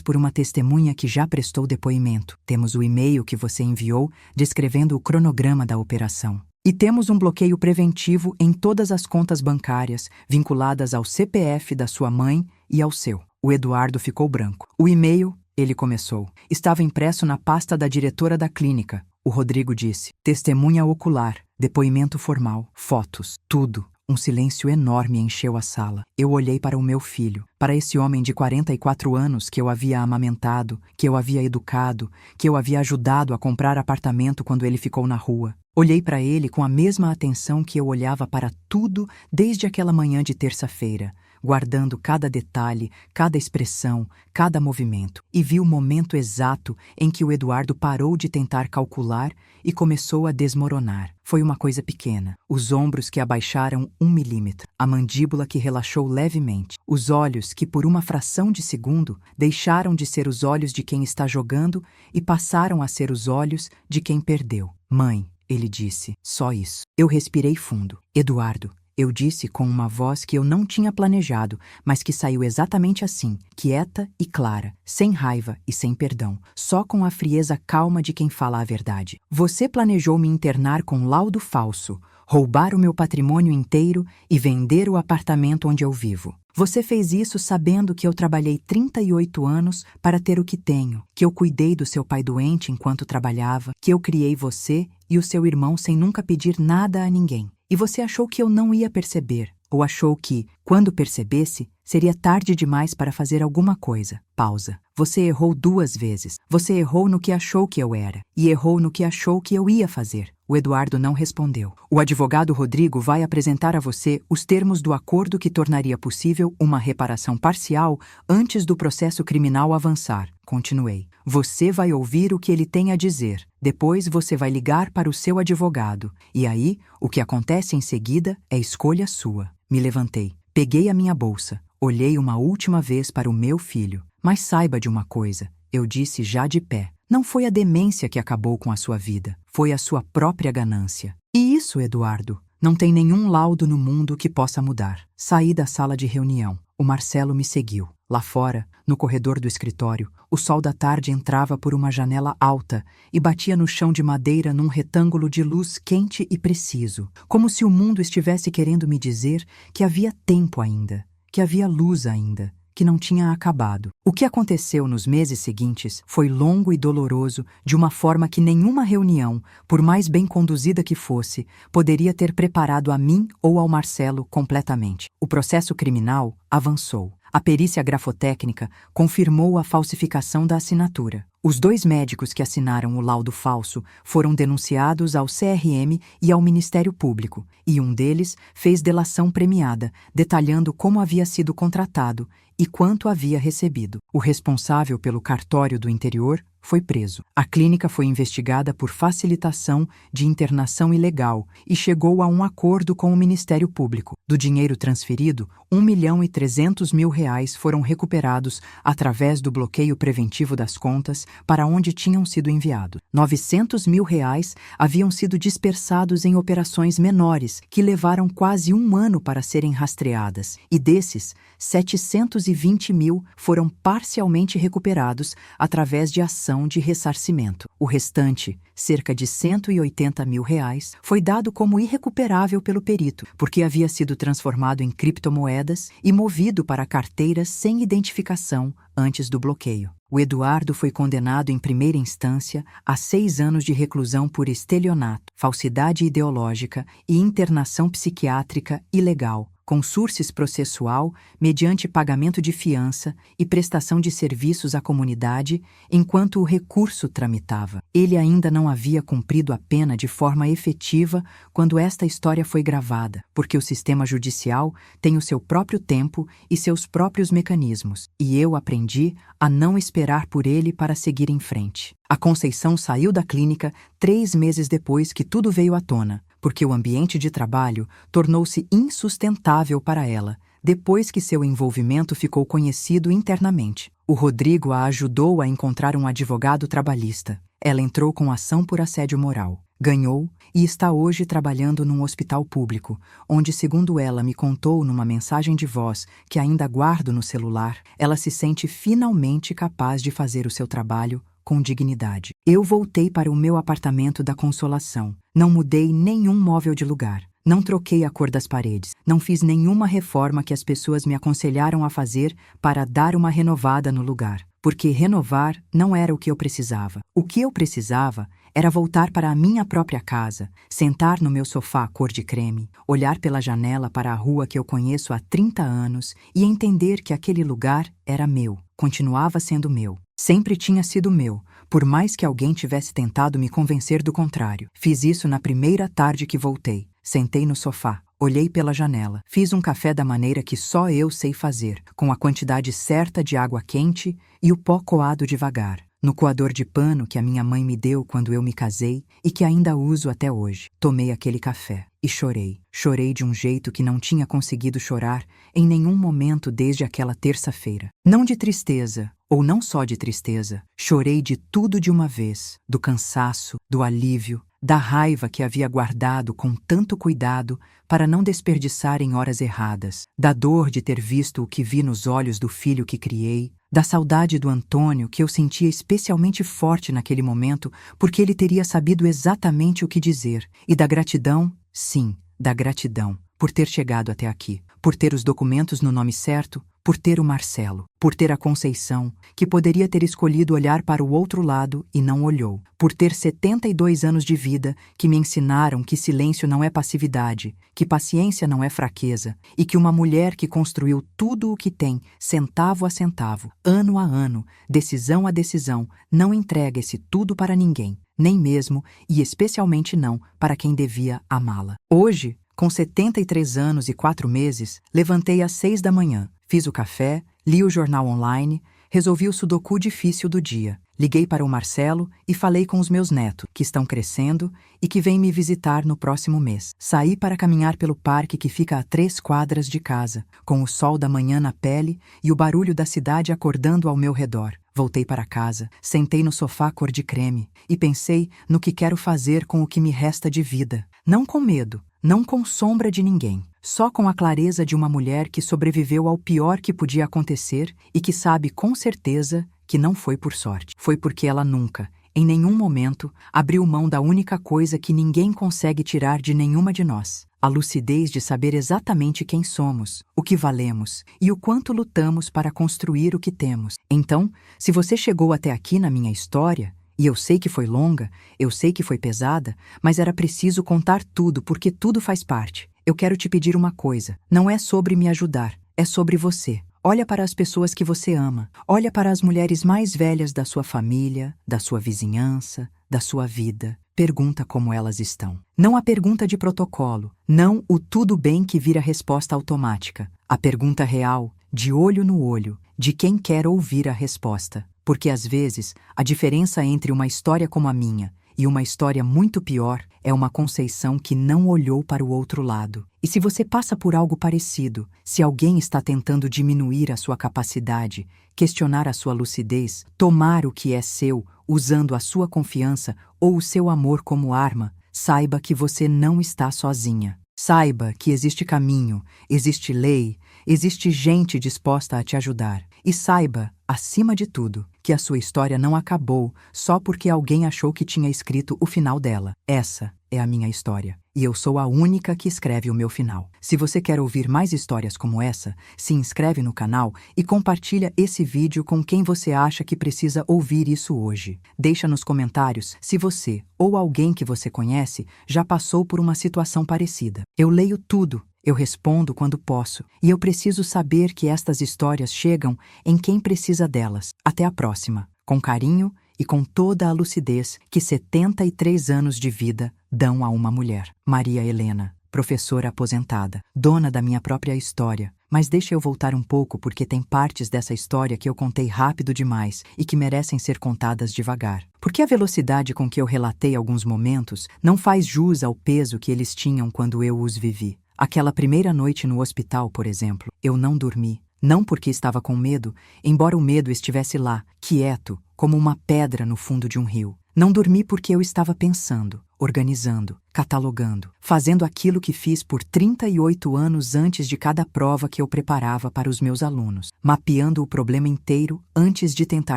por uma testemunha que já prestou depoimento. Temos o e-mail que você enviou descrevendo o cronograma da operação. E temos um bloqueio preventivo em todas as contas bancárias vinculadas ao CPF da sua mãe e ao seu. O Eduardo ficou branco. O e-mail, ele começou, estava impresso na pasta da diretora da clínica. O Rodrigo disse. Testemunha ocular, depoimento formal, fotos, tudo. Um silêncio enorme encheu a sala. Eu olhei para o meu filho, para esse homem de 44 anos que eu havia amamentado, que eu havia educado, que eu havia ajudado a comprar apartamento quando ele ficou na rua. Olhei para ele com a mesma atenção que eu olhava para tudo desde aquela manhã de terça-feira, guardando cada detalhe, cada expressão, cada movimento, e vi o momento exato em que o Eduardo parou de tentar calcular e começou a desmoronar. Foi uma coisa pequena, os ombros que abaixaram 1 milímetro, a mandíbula que relaxou levemente, os olhos que por uma fração de segundo deixaram de ser os olhos de quem está jogando e passaram a ser os olhos de quem perdeu. Mãe, ele disse, só isso. Eu respirei fundo. Eduardo, eu disse com uma voz que eu não tinha planejado, mas que saiu exatamente assim, quieta e clara, sem raiva e sem perdão, só com a frieza calma de quem fala a verdade. Você planejou me internar com laudo falso, roubar o meu patrimônio inteiro e vender o apartamento onde eu vivo. Você fez isso sabendo que eu trabalhei 38 anos para ter o que tenho, que eu cuidei do seu pai doente enquanto trabalhava, que eu criei você e o seu irmão sem nunca pedir nada a ninguém. E você achou que eu não ia perceber, ou achou que, quando percebesse, seria tarde demais para fazer alguma coisa. Pausa. Você errou 2 vezes. Você errou no que achou que eu era, e errou no que achou que eu ia fazer. O Eduardo não respondeu. O advogado Rodrigo vai apresentar a você os termos do acordo que tornaria possível uma reparação parcial antes do processo criminal avançar. Continuei. Você vai ouvir o que ele tem a dizer. Depois você vai ligar para o seu advogado. E aí, o que acontece em seguida é escolha sua. Me levantei. Peguei a minha bolsa. Olhei uma última vez para o meu filho. Mas saiba de uma coisa, eu disse já de pé. Não foi a demência que acabou com a sua vida. Foi a sua própria ganância. E isso, Eduardo, Não tem nenhum laudo no mundo que possa mudar. Saí da sala de reunião. O Marcelo me seguiu. Lá fora, no corredor do escritório, o sol da tarde entrava por uma janela alta e batia no chão de madeira num retângulo de luz quente e preciso, como se o mundo estivesse querendo me dizer que havia tempo ainda, que havia luz ainda, que não tinha acabado. O que aconteceu nos meses seguintes foi longo e doloroso, de uma forma que nenhuma reunião, por mais bem conduzida que fosse, poderia ter preparado a mim ou ao Marcelo completamente. O processo criminal avançou. A perícia grafotécnica confirmou a falsificação da assinatura. Os 2 médicos que assinaram o laudo falso foram denunciados ao CRM e ao Ministério Público, e um deles fez delação premiada, detalhando como havia sido contratado e quanto havia recebido. O responsável pelo cartório do interior foi preso. A clínica foi investigada por facilitação de internação ilegal e chegou a um acordo com o Ministério Público. Do dinheiro transferido, R$ 1.300.000 foram recuperados através do bloqueio preventivo das contas para onde tinham sido enviados. R$ 900.000 haviam sido dispersados em operações menores que levaram quase um ano para serem rastreadas, e desses, 720 mil foram parcialmente recuperados através de ação de ressarcimento. O restante, cerca de R$ 180.000, foi dado como irrecuperável pelo perito, porque havia sido transformado em criptomoedas e movido para carteiras sem identificação antes do bloqueio. O Eduardo foi condenado em primeira instância a 6 anos de reclusão por estelionato, falsidade ideológica e internação psiquiátrica ilegal, consúrcis processual mediante pagamento de fiança e prestação de serviços à comunidade enquanto o recurso tramitava. Ele ainda não havia cumprido a pena de forma efetiva quando esta história foi gravada, porque o sistema judicial tem o seu próprio tempo e seus próprios mecanismos, e eu aprendi a não esperar por ele para seguir em frente. A Conceição saiu da clínica 3 meses depois que tudo veio à tona, porque o ambiente de trabalho tornou-se insustentável para ela, depois que seu envolvimento ficou conhecido internamente. O Rodrigo a ajudou a encontrar um advogado trabalhista. Ela entrou com ação por assédio moral. Ganhou e está hoje trabalhando num hospital público, onde, segundo ela me contou numa mensagem de voz que ainda guardo no celular, ela se sente finalmente capaz de fazer o seu trabalho com dignidade. Eu voltei para o meu apartamento da Consolação. Não mudei nenhum móvel de lugar. Não troquei a cor das paredes. Não fiz nenhuma reforma que as pessoas me aconselharam a fazer para dar uma renovada no lugar. Porque renovar não era o que eu precisava. O que eu precisava era voltar para a minha própria casa, sentar no meu sofá cor de creme, olhar pela janela para a rua que eu conheço há 30 anos e entender que aquele lugar era meu, continuava sendo meu. Sempre tinha sido meu, por mais que alguém tivesse tentado me convencer do contrário. Fiz isso na primeira tarde que voltei. Sentei no sofá, olhei pela janela, fiz um café da maneira que só eu sei fazer, com a quantidade certa de água quente e o pó coado devagar, no coador de pano que a minha mãe me deu quando eu me casei e que ainda uso até hoje. Tomei aquele café e chorei. Chorei de um jeito que não tinha conseguido chorar em nenhum momento desde aquela terça-feira. Não de tristeza, ou não só de tristeza, chorei de tudo de uma vez, do cansaço, do alívio, da raiva que havia guardado com tanto cuidado para não desperdiçar em horas erradas, da dor de ter visto o que vi nos olhos do filho que criei, da saudade do Antônio que eu sentia especialmente forte naquele momento porque ele teria sabido exatamente o que dizer, e da gratidão, sim, da gratidão, por ter chegado até aqui, por ter os documentos no nome certo, por ter o Marcelo, por ter a Conceição, que poderia ter escolhido olhar para o outro lado e não olhou, por ter 72 anos de vida que me ensinaram que silêncio não é passividade, que paciência não é fraqueza e que uma mulher que construiu tudo o que tem, centavo a centavo, ano a ano, decisão a decisão, não entrega esse tudo para ninguém, nem mesmo e especialmente não para quem devia amá-la. Hoje, com 73 anos e 4 meses, levantei às 6 da manhã, fiz o café, li o jornal online, resolvi o sudoku difícil do dia, liguei para o Marcelo e falei com os meus netos, que estão crescendo e que vêm me visitar no próximo mês. Saí para caminhar pelo parque que fica a 3 quadras de casa, com o sol da manhã na pele e o barulho da cidade acordando ao meu redor. Voltei para casa, sentei no sofá cor de creme e pensei no que quero fazer com o que me resta de vida. Não com medo, não com sombra de ninguém, só com a clareza de uma mulher que sobreviveu ao pior que podia acontecer e que sabe com certeza que não foi por sorte. Foi porque ela nunca, em nenhum momento, abriu mão da única coisa que ninguém consegue tirar de nenhuma de nós: a lucidez de saber exatamente quem somos, o que valemos e o quanto lutamos para construir o que temos. Então, se você chegou até aqui na minha história, e eu sei que foi longa, eu sei que foi pesada, mas era preciso contar tudo porque tudo faz parte. Eu quero te pedir uma coisa: não é sobre me ajudar, é sobre você. Olha para as pessoas que você ama. Olha para as mulheres mais velhas da sua família, da sua vizinhança, da sua vida. Pergunta como elas estão. Não a pergunta de protocolo, não o tudo bem que vira resposta automática. A pergunta real, de olho no olho, de quem quer ouvir a resposta. Porque às vezes, a diferença entre uma história como a minha e uma história muito pior é uma Conceição que não olhou para o outro lado. E se você passa por algo parecido, se alguém está tentando diminuir a sua capacidade, questionar a sua lucidez, tomar o que é seu, usando a sua confiança ou o seu amor como arma, saiba que você não está sozinha. Saiba que existe caminho, existe lei, existe gente disposta a te ajudar. E saiba, acima de tudo, que a sua história não acabou só porque alguém achou que tinha escrito o final dela. Essa é a minha história. E eu sou a única que escreve o meu final. Se você quer ouvir mais histórias como essa, se inscreve no canal e compartilha esse vídeo com quem você acha que precisa ouvir isso hoje. Deixa nos comentários se você ou alguém que você conhece já passou por uma situação parecida. Eu leio tudo. Eu respondo quando posso, e eu preciso saber que estas histórias chegam em quem precisa delas. Até a próxima, com carinho e com toda a lucidez que 73 anos de vida dão a uma mulher. Maria Helena, professora aposentada, dona da minha própria história. Mas deixa eu voltar um pouco porque tem partes dessa história que eu contei rápido demais e que merecem ser contadas devagar. Porque a velocidade com que eu relatei alguns momentos não faz jus ao peso que eles tinham quando eu os vivi. Aquela primeira noite no hospital, por exemplo, eu não dormi. Não porque estava com medo, embora o medo estivesse lá, quieto, como uma pedra no fundo de um rio. Não dormi porque eu estava pensando, organizando, catalogando, fazendo aquilo que fiz por 38 anos antes de cada prova que eu preparava para os meus alunos, mapeando o problema inteiro antes de tentar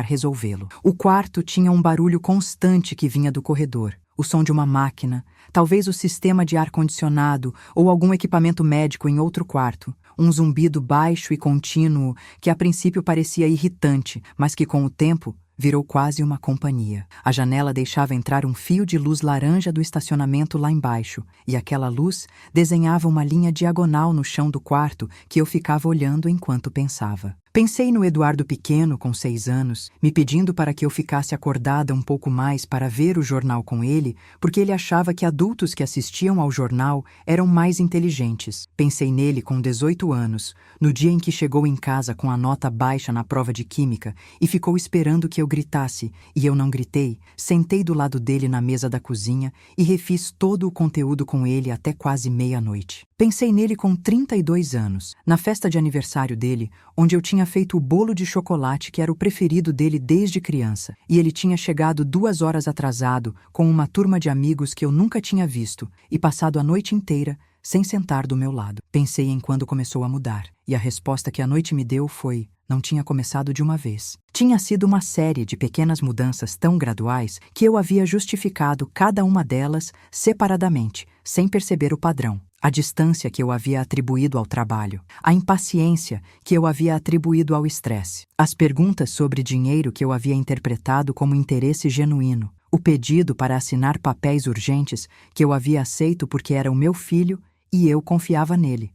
resolvê-lo. O quarto tinha um barulho constante que vinha do corredor. O som de uma máquina, talvez o sistema de ar-condicionado ou algum equipamento médico em outro quarto. Um zumbido baixo e contínuo que a princípio parecia irritante, mas que com o tempo virou quase uma companhia. A janela deixava entrar um fio de luz laranja do estacionamento lá embaixo, e aquela luz desenhava uma linha diagonal no chão do quarto que eu ficava olhando enquanto pensava. Pensei no Eduardo pequeno, com 6 anos, me pedindo para que eu ficasse acordada um pouco mais para ver o jornal com ele, porque ele achava que adultos que assistiam ao jornal eram mais inteligentes. Pensei nele com 18 anos, no dia em que chegou em casa com a nota baixa na prova de química e ficou esperando que eu gritasse, e eu não gritei. Sentei do lado dele na mesa da cozinha e refiz todo o conteúdo com ele até quase meia-noite. Pensei nele com 32 anos, na festa de aniversário dele, onde eu tinha feito o bolo de chocolate que era o preferido dele desde criança, e ele tinha chegado 2 horas atrasado com uma turma de amigos que eu nunca tinha visto e passado a noite inteira sem sentar do meu lado. Pensei em quando começou a mudar, e a resposta que a noite me deu foi: não tinha começado de uma vez. Tinha sido uma série de pequenas mudanças tão graduais que eu havia justificado cada uma delas separadamente, sem perceber o padrão. A distância que eu havia atribuído ao trabalho, a impaciência que eu havia atribuído ao estresse, as perguntas sobre dinheiro que eu havia interpretado como interesse genuíno, o pedido para assinar papéis urgentes que eu havia aceito porque era o meu filho e eu confiava nele.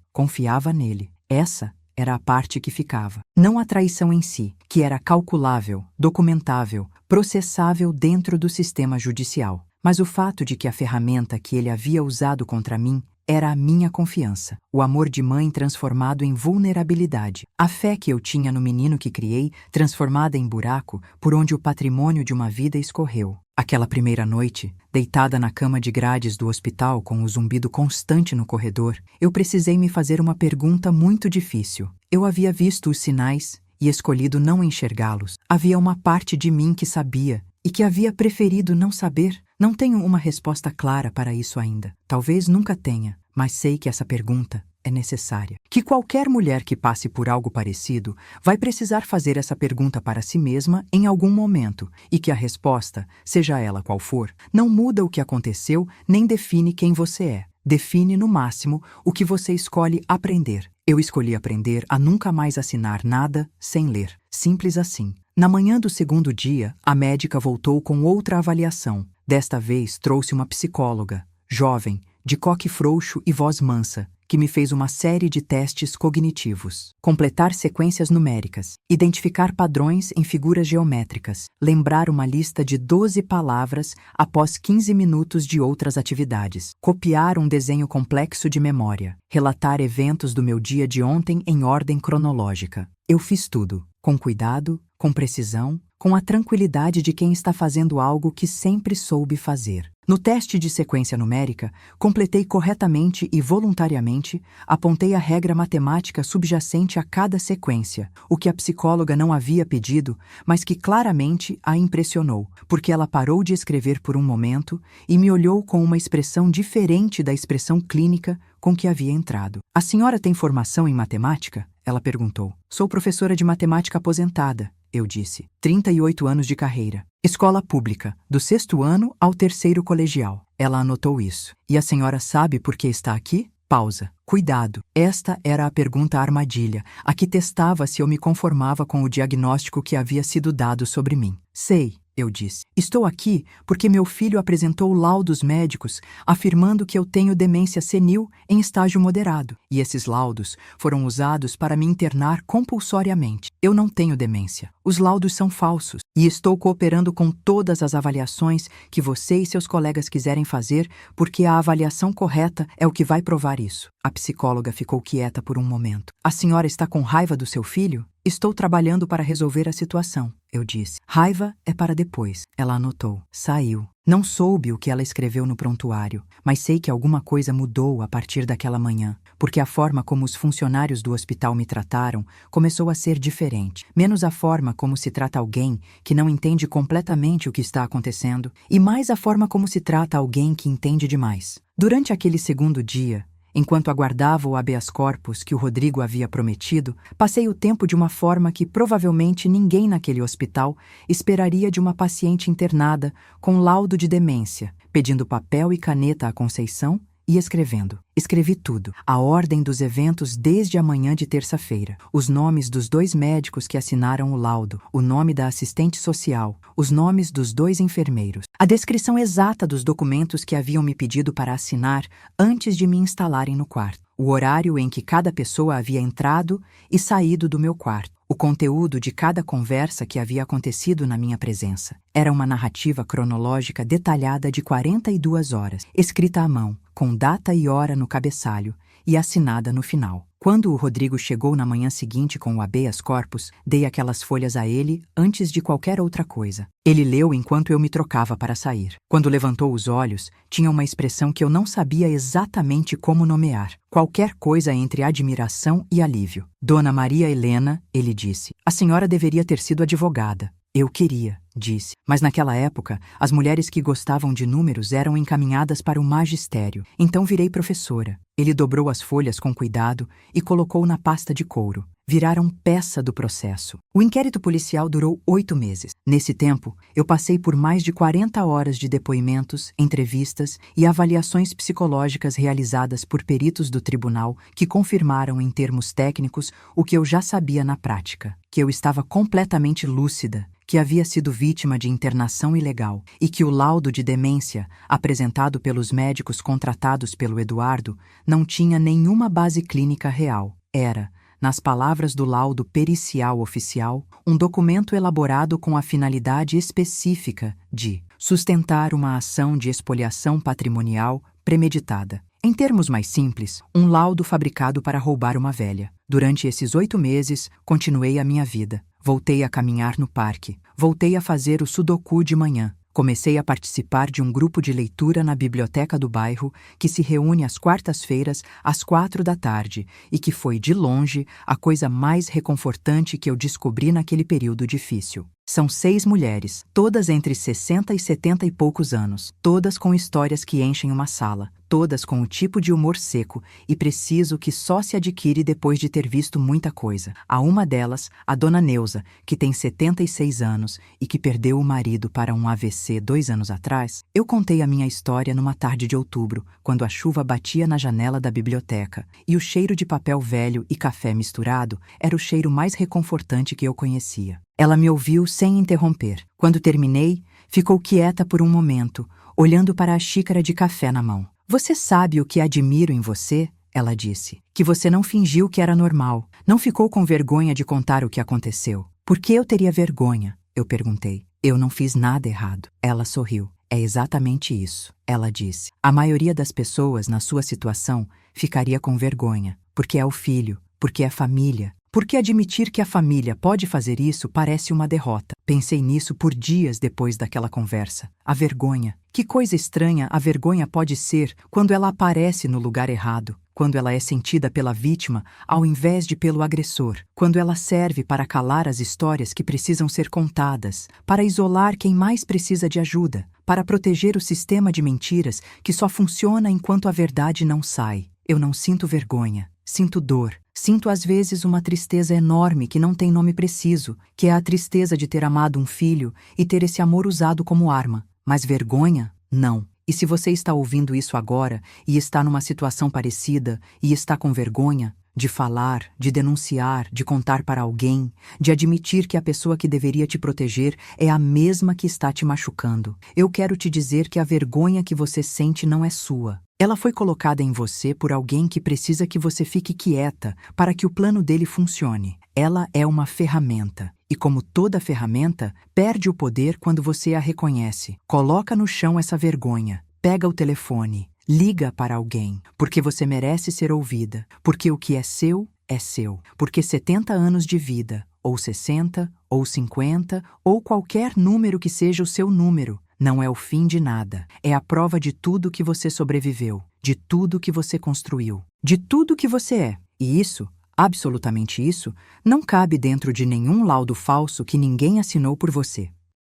Essa era a parte que ficava. Não a traição em si, que era calculável, documentável, processável dentro do sistema judicial, mas o fato de que a ferramenta que ele havia usado contra mim era a minha confiança, o amor de mãe transformado em vulnerabilidade, a fé que eu tinha no menino que criei transformada em buraco por onde o patrimônio de uma vida escorreu. Aquela primeira noite, deitada na cama de grades do hospital com o zumbido constante no corredor, eu precisei me fazer uma pergunta muito difícil. Eu havia visto os sinais e escolhido não enxergá-los. Havia uma parte de mim que sabia e que havia preferido não saber. Não tenho uma resposta clara para isso ainda. Talvez nunca tenha, mas sei que essa pergunta é necessária. Que qualquer mulher que passe por algo parecido vai precisar fazer essa pergunta para si mesma em algum momento, e que a resposta, seja ela qual for, não muda o que aconteceu nem define quem você é. Define, no máximo, o que você escolhe aprender. Eu escolhi aprender a nunca mais assinar nada sem ler. Simples assim. Na manhã do segundo dia, a médica voltou com outra avaliação. Desta vez trouxe uma psicóloga, jovem, de coque frouxo e voz mansa, que me fez uma série de testes cognitivos. Completar sequências numéricas, identificar padrões em figuras geométricas, lembrar uma lista de 12 palavras após 15 minutos de outras atividades, copiar um desenho complexo de memória, relatar eventos do meu dia de ontem em ordem cronológica. Eu fiz tudo, com cuidado, com precisão, com a tranquilidade de quem está fazendo algo que sempre soube fazer. No teste de sequência numérica, completei corretamente e voluntariamente, apontei a regra matemática subjacente a cada sequência, o que a psicóloga não havia pedido, mas que claramente a impressionou, porque ela parou de escrever por um momento e me olhou com uma expressão diferente da expressão clínica com que havia entrado. "A senhora tem formação em matemática?" ela perguntou. "Sou professora de matemática aposentada", eu disse. 38 anos de carreira. Escola pública, do 6º ano ao 3º colegial. Ela anotou isso. "E a senhora sabe por que está aqui?" Pausa. Cuidado. Esta era a pergunta armadilha, a que testava se eu me conformava com o diagnóstico que havia sido dado sobre mim. "Sei", eu disse. "Estou aqui porque meu filho apresentou laudos médicos afirmando que eu tenho demência senil em estágio moderado, e esses laudos foram usados para me internar compulsoriamente. Eu não tenho demência. Os laudos são falsos, e estou cooperando com todas as avaliações que você e seus colegas quiserem fazer, porque a avaliação correta é o que vai provar isso." A psicóloga ficou quieta por um momento. "A senhora está com raiva do seu filho?" "Estou trabalhando para resolver a situação", eu disse. "Raiva é para depois", ela anotou. Saiu. Não soube o que ela escreveu no prontuário, mas sei que alguma coisa mudou a partir daquela manhã, porque a forma como os funcionários do hospital me trataram começou a ser diferente. Menos a forma como se trata alguém que não entende completamente o que está acontecendo, e mais a forma como se trata alguém que entende demais. Durante aquele segundo dia, enquanto aguardava o habeas corpus que o Rodrigo havia prometido, passei o tempo de uma forma que provavelmente ninguém naquele hospital esperaria de uma paciente internada com laudo de demência, pedindo papel e caneta à Conceição e escrevendo. Escrevi tudo. A ordem dos eventos desde a manhã de terça-feira, os nomes dos 2 médicos que assinaram o laudo, o nome da assistente social, os nomes dos 2 enfermeiros, a descrição exata dos documentos que haviam me pedido para assinar antes de me instalarem no quarto, o horário em que cada pessoa havia entrado e saído do meu quarto, o conteúdo de cada conversa que havia acontecido na minha presença. Era uma narrativa cronológica detalhada de 42 horas, escrita à mão, com data e hora no cabeçalho e assinada no final. Quando o Rodrigo chegou na manhã seguinte com o habeas corpus, dei aquelas folhas a ele antes de qualquer outra coisa. Ele leu enquanto eu me trocava para sair. Quando levantou os olhos, tinha uma expressão que eu não sabia exatamente como nomear. Qualquer coisa entre admiração e alívio. "Dona Maria Helena", ele disse, "a senhora deveria ter sido advogada." "Eu queria", disse, "mas naquela época, as mulheres que gostavam de números eram encaminhadas para o magistério. Então virei professora." Ele dobrou as folhas com cuidado e colocou na pasta de couro. Viraram peça do processo. O inquérito policial durou 8 meses. Nesse tempo, eu passei por mais de 40 horas de depoimentos, entrevistas e avaliações psicológicas realizadas por peritos do tribunal que confirmaram em termos técnicos o que eu já sabia na prática, que eu estava completamente lúcida, que havia sido vítima de internação ilegal e que o laudo de demência, apresentado pelos médicos contratados pelo Eduardo, não tinha nenhuma base clínica real. Era, nas palavras do laudo pericial oficial, um documento elaborado com a finalidade específica de sustentar uma ação de expoliação patrimonial premeditada. Em termos mais simples, um laudo fabricado para roubar uma velha. Durante esses 8 meses, continuei a minha vida. Voltei a caminhar no parque. Voltei a fazer o sudoku de manhã. Comecei a participar de um grupo de leitura na biblioteca do bairro que se reúne às quartas-feiras às 4 da tarde e que foi, de longe, a coisa mais reconfortante que eu descobri naquele período difícil. São 6 mulheres, todas entre 60 e 70 e poucos anos, todas com histórias que enchem uma sala, todas com o tipo de humor seco e preciso que só se adquire depois de ter visto muita coisa. A uma delas, a dona Neuza, que tem 76 anos e que perdeu o marido para um AVC 2 anos atrás, eu contei a minha história numa tarde de outubro, quando a chuva batia na janela da biblioteca e o cheiro de papel velho e café misturado era o cheiro mais reconfortante que eu conhecia. Ela me ouviu sem interromper. Quando terminei, ficou quieta por um momento, olhando para a xícara de café na mão. Você sabe o que admiro em você? Ela disse. Que você não fingiu que era normal, não ficou com vergonha de contar o que aconteceu. Por que eu teria vergonha? Eu perguntei. Eu não fiz nada errado. Ela sorriu. É exatamente isso, ela disse. A maioria das pessoas na sua situação ficaria com vergonha, porque é o filho, porque é família. Porque admitir que a família pode fazer isso parece uma derrota. Pensei nisso por dias depois daquela conversa. A vergonha. Que coisa estranha a vergonha pode ser quando ela aparece no lugar errado, quando ela é sentida pela vítima ao invés de pelo agressor, quando ela serve para calar as histórias que precisam ser contadas, para isolar quem mais precisa de ajuda, para proteger o sistema de mentiras que só funciona enquanto a verdade não sai. Eu não sinto vergonha, sinto dor. Sinto às vezes uma tristeza enorme que não tem nome preciso, que é a tristeza de ter amado um filho e ter esse amor usado como arma. Mas vergonha? Não. E se você está ouvindo isso agora e está numa situação parecida e está com vergonha de falar, de denunciar, de contar para alguém, de admitir que a pessoa que deveria te proteger é a mesma que está te machucando, eu quero te dizer que a vergonha que você sente não é sua. Ela foi colocada em você por alguém que precisa que você fique quieta para que o plano dele funcione. Ela é uma ferramenta. E como toda ferramenta, perde o poder quando você a reconhece. Coloca no chão essa vergonha. Pega o telefone. Liga para alguém. Porque você merece ser ouvida. Porque o que é seu, é seu. Porque 70 anos de vida, ou 60, ou 50, ou qualquer número que seja o seu número, não é o fim de nada. É a prova de tudo que você sobreviveu, de tudo que você construiu, de tudo que você é. E isso, absolutamente isso, não cabe dentro de nenhum laudo falso que ninguém assinou por você.